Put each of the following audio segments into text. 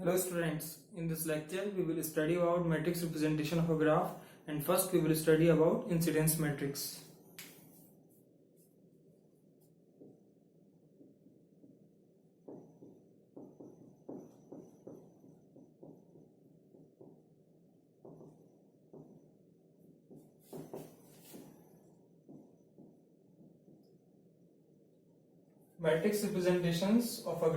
Hello students, in this lecture we will study about matrix representation of a graph, and first we will study about incidence matrix. Matrix representations of a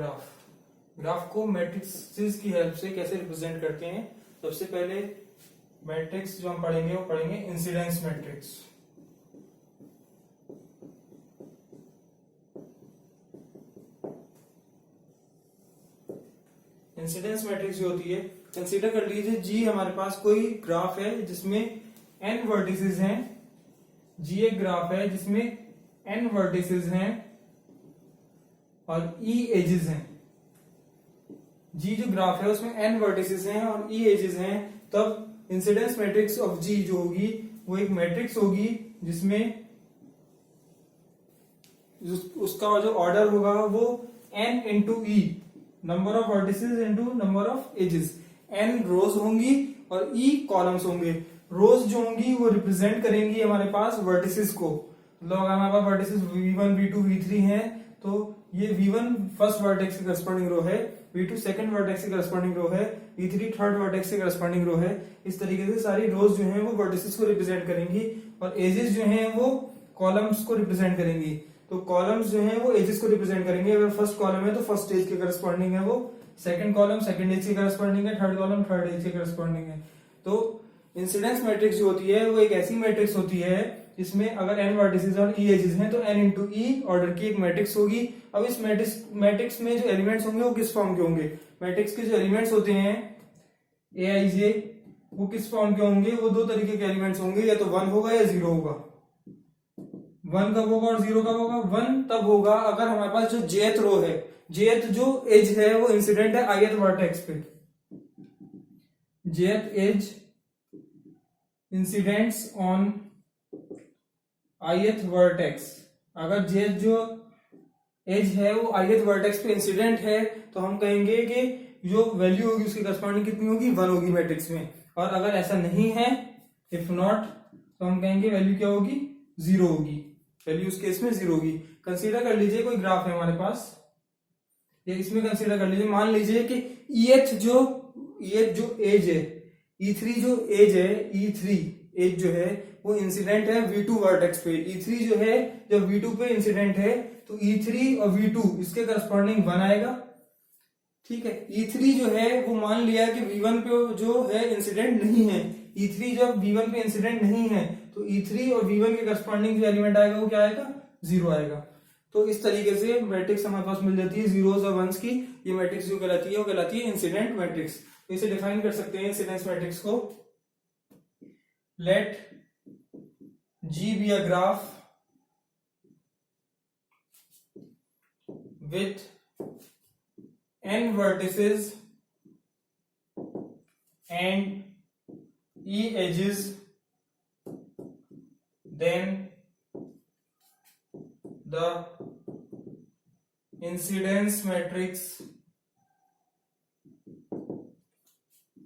graph को matrix की help से कैसे represent करते हैं। सबसे पहले matrix जो हम पढ़ेंगे वो पढ़ेंगे इंसिडेंस मैट्रिक्स। इंसिडेंस मैट्रिक्स जो होती है, कंसीडर कर लीजिए जी हमारे पास कोई ग्राफ है जिसमें n वर्टिसेस हैं। जी एक ग्राफ है जिसमें n वर्टिसेस हैं और e एजेस हैं। जी जो ग्राफ है उसमें n वर्टिसेस हैं और e एजेस हैं, तब इंसिडेंस मैट्रिक्स ऑफ जी जो होगी वो एक मैट्रिक्स होगी जिसमें उसका जो ऑर्डर होगा वो n into e, number of vertices into number of edges. n rows होंगी और e कॉलम्स होंगे। रोज जो होंगी वो रिप्रेजेंट करेंगी हमारे पास वर्टिसेस को। मतलब अगर हमारे पास वर्टिसेस v1 v2 v3 हैं तो ये v1 फर्स्ट वर्टेक्स के करस्पॉन्डिंग रो है, v2 सेकंड वर्टेक्स के करस्पॉन्डिंग रो है, v3 थर्ड वर्टेक्स के करस्पॉन्डिंग रो है। इस तरीके से सारी रोज जो हैं वो वर्टिसेस को रिप्रेजेंट करेंगी और एजेस जो हैं वो कॉलम्स को रिप्रेजेंट करेंगी। तो कॉलम्स जो हैं वो एजेस को रिप्रेजेंट करेंगे। अगर फर्स्ट कॉलम है तो फर्स्ट एज के करस्पॉन्डिंग है वो, सेकंड कॉलम सेकंड एज के करस्पॉन्डिंग है, थर्ड कॉलम थर्ड एज के करस्पॉन्डिंग है। तो इंसिडेंस मैट्रिक्स जो होती है वो एक ऐसी मैट्रिक्स होती है जिसमें अगर n वर्टिसेस और e एजेस हैं तो n इंटू ई ऑर्डर की एक मैट्रिक्स होगी। अब इस मैट्रिक्स में जो एलिमेंट्स होंगे वो किस फॉर्म के होंगे? मैट्रिक्स के जो एलिमेंट्स होते हैं ए आई जे वो किस फॉर्म के होंगे? वो दो तरीके के एलिमेंट्स होंगे, या तो 1 होगा या 0 होगा। 1 कब होगा और 0 कब होगा? 1 तब होगा अगर हमारे पास जो जेथ रो है, जेथ जो एज है वो इंसिडेंट है ith वर्टेक्स पे। Jth edge incidents on ith vertex. अगर जेथ जो एज है वो ith वर्टेक्स पे इंसिडेंट है तो हम कहेंगे कि जो वैल्यू होगी उसकी करस्पॉन्डिंग कितनी होगी? 1 होगी मैट्रिक्स में। और अगर ऐसा नहीं है, इफ नॉट, तो हम कहेंगे वैल्यू क्या होगी? 0 होगी। वैल्यू उस केस में 0 होगी। कंसीडर कर लीजिए कोई ग्राफ है हमारे पास, या इसमें कंसीडर कर लीजिए, मान लीजिए कि eth जो एज है, e3 जो एज है, e3 एज जो है वो इंसिडेंट है v2 वर्टेक्स पे। e3 जो है जब v2 पे इंसिडेंट है तो e3 और v2 इसके करस्पॉन्डिंग 1 आएगा। ठीक है। e3 जो है वो मान लिया कि v1 पे जो है इंसिडेंट नहीं है। e3 जब v1 पे इंसिडेंट नहीं है तो e3 और v1 के करस्पॉन्डिंग जो एलिमेंट आएगा वो क्या आएगा? 0 आएगा। तो इस तरीके से मैट्रिक्स हमारे पास मिल जाती है जीरोस और वंस की। ये मैट्रिक्स जो कहलाती है वो कहलाती है इंसिडेंट मैट्रिक्स। तो इसे डिफाइन कर सकते हैं इंसिडेंस मैट्रिक्स को। Let G be a graph with n vertices and e edges, then the incidence matrix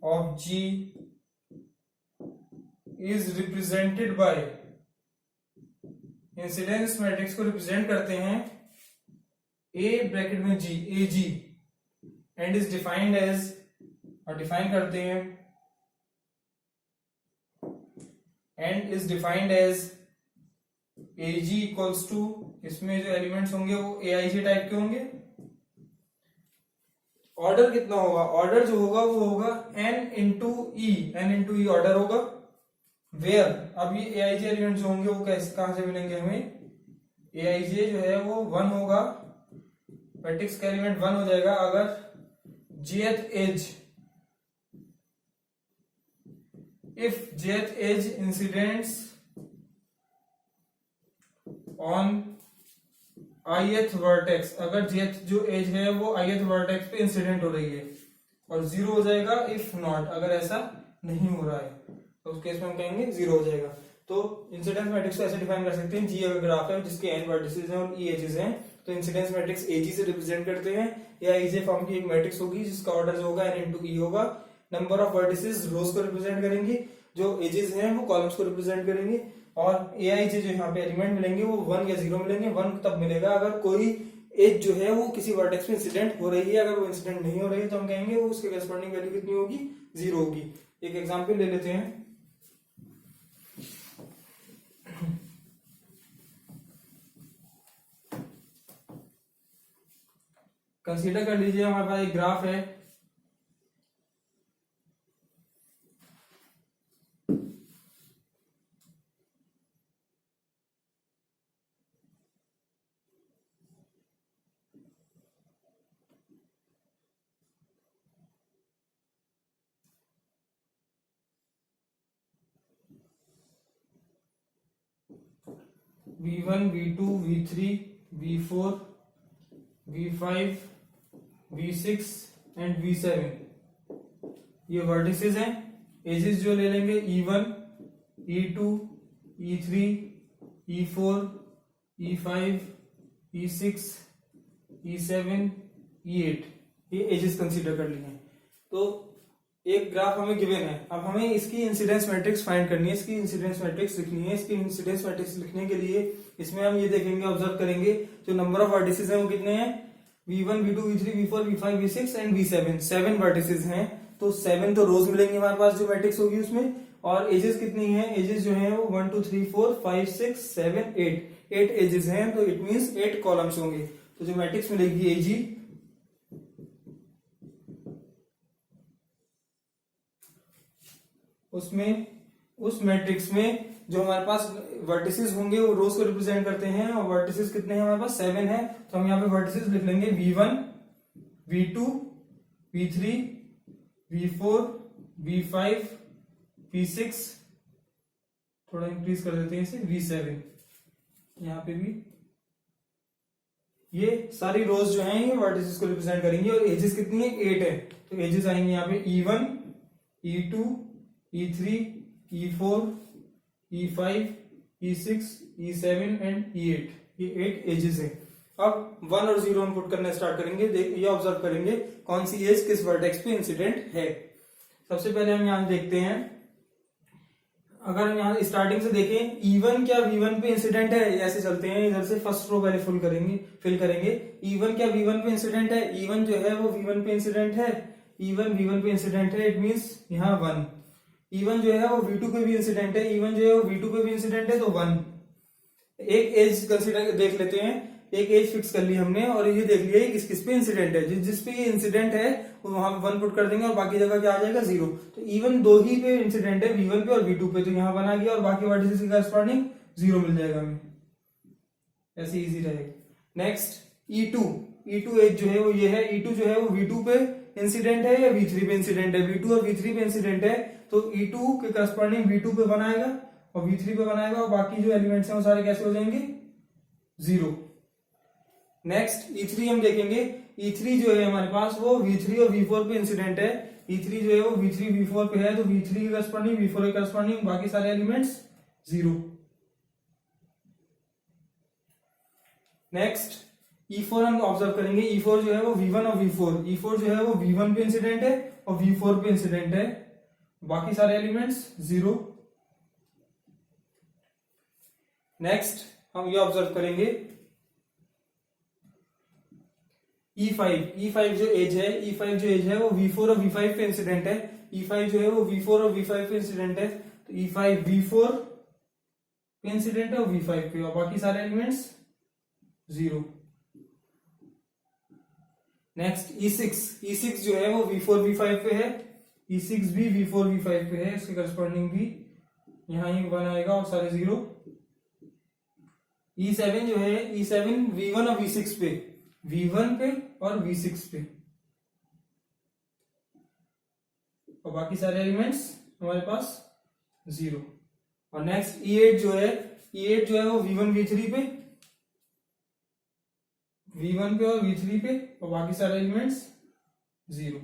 of G is represented by, incidence matrix को रिप्रेजेंट करते हैं ए ब्रैकेट में G, A G, and is defined as, और define करते हैं and is defined as A G equals to, इसमें जो elements होंगे वो ए आई जी टाइप के होंगे। ऑर्डर कितना होगा? ऑर्डर जो होगा वो होगा n इंटू ई ऑर्डर होगा। वेयर, अब ये ए आई जे एलिमेंट जो होंगे वो कैसे कहां से मिलेंगे हमें? ए आई जे जो है वो 1 होगा, मैट्रिक्स का एलिमेंट 1 हो जाएगा अगर jth edge, if jth edge incidents on ith vertex. अगर जेथ जो एज है वो ith वर्टेक्स पे इंसिडेंट हो रही है, और 0 हो जाएगा इफ नॉट, अगर ऐसा नहीं हो रहा है तो उस केस में हम कहेंगे 0 हो जाएगा। तो इंसिडेंस मैट्रिक्स को ऐसे डिफाइन कर सकते हैं, जी अगर ग्राफ है जिसके n वर्टिसेस हैं और e एजेस हैं तो इंसिडेंस मैट्रिक्स एजी से रिप्रेजेंट करते हैं, या एजे फॉर्म की एक मैट्रिक्स होगी जिसका ऑर्डर जो होगा n इंटू ई होगा। नंबर ऑफ वर्टिसेस रोज को रिप्रेजेंट करेंगे, जो एजेस हैं वो कॉलम्स को रिप्रेजेंट करेंगे, और ए आई जे जो यहाँ पे एलिमेंट मिलेंगे वो 1 या 0 मिलेंगे। 1 तब मिलेगा अगर कोई एज जो है वो किसी वर्टेक्स में इंसिडेंट हो रही है, अगर वो इंसिडेंट नहीं हो रही है तो हम कहेंगे वो उसके करस्पॉन्डिंग वैल्यू कितनी होगी, 0 होगी। एक एग्जांपल ले लेते हैं। कंसीडर कर लीजिए हमारे पास एक ग्राफ है, V1, V2, V3, V4, V5, V6 and V7 ये वर्टिसेस हैं। एजेस जो ले लेंगे E1, E2, E3, E4, E5, E6, E7, E8 ये एजेस कंसीडर कर लिए हैं। तो एक ग्राफ हमें गिवन है, अब हमें इसकी इंसिडेंस मैट्रिक्स फाइंड करनी है, इसकी इंसिडेंस मैट्रिक्स लिखनी है। इसकी इंसिडेंस मैट्रिक्स लिखने के लिए इसमें हम ये देखेंगे, ऑब्जर्व करेंगे जो नंबर ऑफ वर्टिसेस हैं वो कितने हैं, V1, V2, V3, V4, V5, V6 and V7 7 vertices हैं। तो 7 तो रोज मिलेंगे हमारे पास जो मैट्रिक्स होगी उसमें, और एजेस कितनी है, एजेस जो है वो 1 2 3 4 5 6 7 8 एजेस हैं, तो इट मींस 8 कॉलम्स होंगे। तो जो मैट्रिक्स मिलेगी एजी उसमें उस मैट्रिक्स में जो हमारे पास वर्टिसेस होंगे वो रोज को रिप्रेजेंट करते हैं, और वर्टिसेस कितने हैं हमारे पास 7 है। तो हम यहाँ पे वर्टिसेस लिख लेंगे V1, V2, V3, V4, V5, V6, थोड़ा इंक्रीज कर देते हैं इसे, V7 यहाँ पे भी। ये सारी रोज जो हैं ये वर्टिसेस को रिप्रेजेंट करेंगी, और एजेस कितनी है 8 है। तो एजेस आएंगे यहाँ पे E1, E2, E3, E4, E5, E6, E7 and E8 ये 8 एजेस हैं। अब 1 और 0 हम पुट करना स्टार्ट करेंगे, ये ऑब्जर्व करेंगे कौन सी एज किस वर्टेक्स पे इंसिडेंट है। सबसे पहले हम यहाँ देखते हैं, अगर हम यहाँ स्टार्टिंग से देखें E1 क्या V1 पे इंसिडेंट है, ऐसे चलते हैं इधर से फर्स्ट रो पहले फिल करेंगे। E1 क्या V1 पे इंसिडेंट है, E1 जो है वो V1 पे इंसिडेंट है, E1 V1 पे इंसिडेंट है, इट मींस यहाँ 1। E1 जो है वो V2 पे भी इंसिडेंट है, E1 जो है वो V2 पे भी इंसिडेंट है, तो 1। एक एज कंसीडर देख लेते हैं, एक एज फिक्स कर ली हमने, और ये देख लिया किस किस पे इंसिडेंट है। जिस पे ये इंसिडेंट है वो वहां 1 पुट कर देंगे, और बाकी जगह क्या आ जाएगा 0। तो E1 दो ही पे इंसिडेंट है, V1 पे और V2 पे, तो यहाँ 1 आ गया, और बाकी वर्टिसेस के करस्पॉन्डिंग 0 मिल जाएगा हमें, ऐसे इजी रहेगा। नेक्स्ट E2 एज जो है वो ये है, E2 जो है वो V2 पे इंसिडेंट है या V3 पे इंसिडेंट है, V2 और V3 पे इंसिडेंट है, तो E2 के करस्पॉन्डिंग V2 पे बनाएगा और V3 पे बनाएगा, और बाकी जो एलिमेंट्स हैं वो सारे कैसे हो जाएंगे 0। नेक्स्ट E3 हम देखेंगे, E3 जो है हमारे पास वो V3 और V4 पे इंसिडेंट है, E3 जो है वो V3 V4 पे है, तो V3 के करस्पॉन्डिंग V4 के करस्पॉन्डिंग बाकी सारे एलिमेंट्स 0। नेक्स्ट E4 हम ऑब्जर्व करेंगे, E4 जो है वो V1 और V4, E4 जो है वो V1 पे इंसिडेंट है और V4 पे इंसिडेंट है, बाकी सारे एलिमेंट्स 0। नेक्स्ट हम ये ऑब्जर्व करेंगे E5 जो एज है वो V4 और V5 पे इंसिडेंट है, E5 जो है वो V4 और V5 पे इंसिडेंट है, तो E5 V4 पे इंसिडेंट है और V5 पे, और बाकी सारे एलिमेंट्स 0। नेक्स्ट E6 जो है वो V4 V5 पे है, E6 भी V4 V5 पे है, इसके करस्पॉन्डिंग भी यहाँ 1 आएगा और सारे 0। E7 जो है, E7 V1 और V6 पे, V1 पे और V6 पे, और बाकी सारे एलिमेंट्स हमारे पास 0। और नेक्स्ट E8 जो है वो V1 V3 पे, V1 पे और V3 पे, और बाकी सारे एलिमेंट्स 0।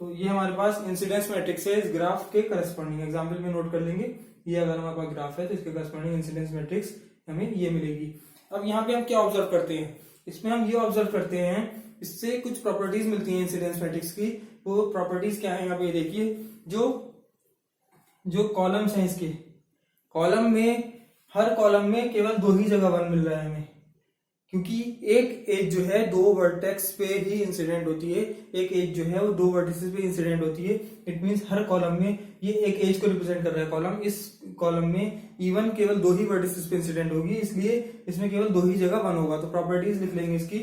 तो ये हमारे पास इंसिडेंस मैट्रिक्स है इस ग्राफ के करस्पॉन्डिंग। एग्जांपल में नोट कर लेंगे, ये अगर हमारे पास ग्राफ है तो इसके करस्पॉन्डिंग इंसिडेंस मैट्रिक्स हमें ये मिलेगी। अब यहाँ पे हम क्या ऑब्जर्व करते हैं, इसमें हम ये ऑब्जर्व करते हैं, इससे कुछ प्रॉपर्टीज मिलती हैं इंसिडेंस मैट्रिक्स की। वो प्रॉपर्टीज क्या है यहाँ पे देखिए, जो कॉलम्स हैं इसके, कॉलम में हर कॉलम में केवल 2 ही जगह 1 मिल रहा है हमें, क्योंकि एक एज जो है 2 वर्टेक्स पे ही इंसिडेंट होती है, एक एज जो है वो 2 वर्टिसेस पे इंसिडेंट होती है। इट मींस हर कॉलम में ये एक एज को रिप्रेजेंट कर रहा है कॉलम, इस कॉलम में इवन केवल 2 ही वर्टिसेस पे इंसिडेंट होगी, इसलिए इसमें केवल 2 ही जगह 1 होगा। तो प्रॉपर्टीज लिख लेंगे इसकी।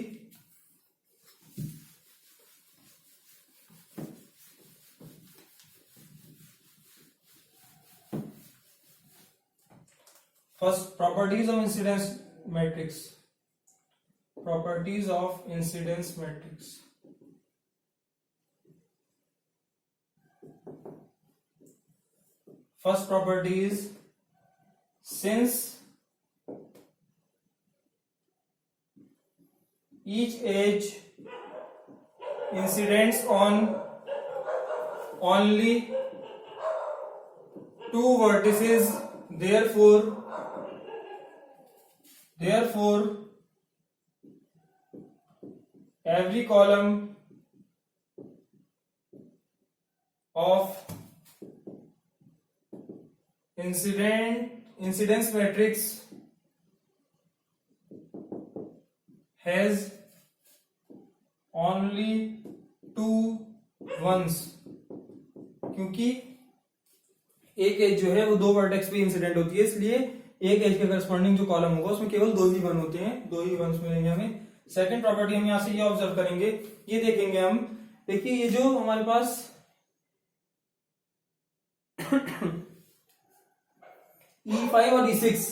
First, properties of incidence matrix. Properties of incidence matrix. First property is, since each edge incidents on only 2 vertices, therefore every column of incidence matrix has only 2 ones, क्योंकि एक एज जो है वो 2 वर्टेक्स पे incident होती है, इसलिए एक एज के करस्पॉन्डिंग जो कॉलम होगा उसमें केवल 2 ही 1 होते हैं, 2 ही 1 मिलेंगे हमें। सेकंड प्रॉपर्टी हम यहां से ये ऑब्जर्व करेंगे, ये देखेंगे हम, देखिए ये जो हमारे पास E5 और E6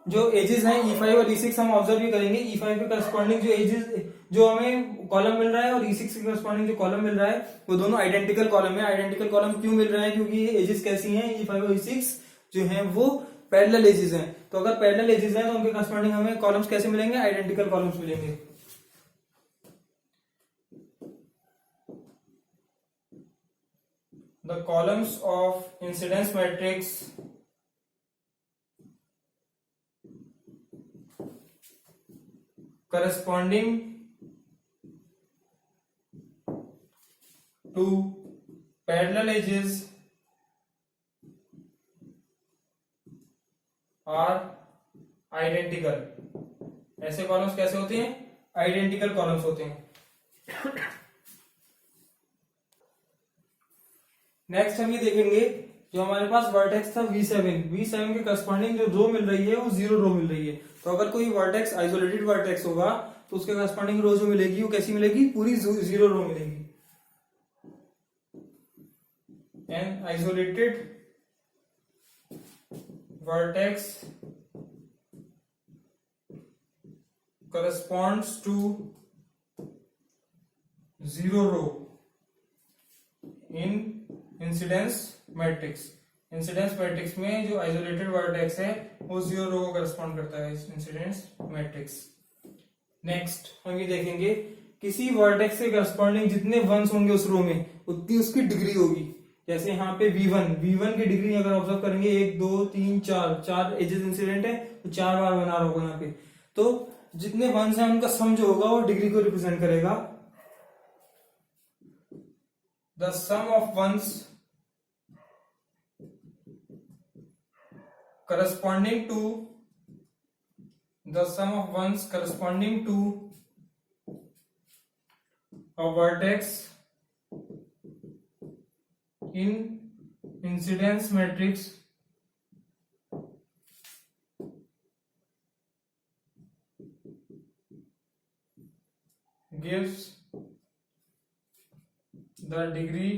जो एजेस हैं, E5 और E6 हम ऑब्जर्व ये करेंगे। E5 के करस्पॉन्डिंग जो एजेस जो हमें कॉलम मिल रहा है और E6 के करस्पॉन्डिंग जो कॉलम मिल रहा है वो दोनों आइडेंटिकल कॉलम है। आइडेंटिकल कॉलम क्यों मिल रहा है, क्योंकि ये एजेस कैसी हैं, E5 और E6 जो हैं वो पैरेलल एजेस हैं। तो अगर पैरेलल एजेस हैं तो उनके करस्पॉन्डिंग हमें कॉलम्स कैसे मिलेंगे, आइडेंटिकल कॉलम्स मिलेंगे। The columns of incidence matrix corresponding to parallel edges are identical। ऐसे कॉलम्स कैसे होते हैं, आइडेंटिकल कॉलम्स होते हैं। नेक्स्ट हम ये देखेंगे, जो हमारे पास वर्टेक्स था V7 के करस्पॉन्डिंग जो रो मिल रही है वो 0 रो मिल रही है। तो अगर कोई वर्टेक्स आइसोलेटेड वर्टेक्स होगा तो उसके करस्पॉन्डिंग रो जो मिलेगी वो कैसी मिलेगी, पूरी 0 रो मिलेगी। An isolated vertex corresponds to 0 row in incidence matrix. Incidence matrix में जो आइसोलेटेड वर्टेक्स है वो 0 रो को करस्पॉन्ड करता है इस इंसिडेंस मैट्रिक्स। नेक्स्ट हम ये देखेंगे, किसी वर्टेक्स के करस्पॉन्डिंग जितने वंस होंगे उस रो में उतनी उसकी डिग्री होगी। जैसे यहाँ पे V1 की डिग्री अगर ऑब्जर्व करेंगे 1 2 3 4 एजेस इंसिडेंट है तो 4 बार बना रहा होगा यहाँ पे। तो जितने वंस हैं उनका सम जो होगा वो डिग्री को रिप्रेजेंट करेगा। The sum of ones corresponding to a vertex in incidence matrix gives the degree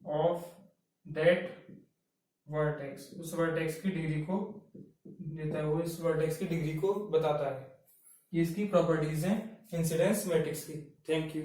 of that vertex, उस वर्टेक्स की डिग्री को देता है, वो इस वर्टेक्स की डिग्री को बताता है। ये इसकी प्रॉपर्टीज हैं इंसिडेंस मैट्रिक्स की। Thank you.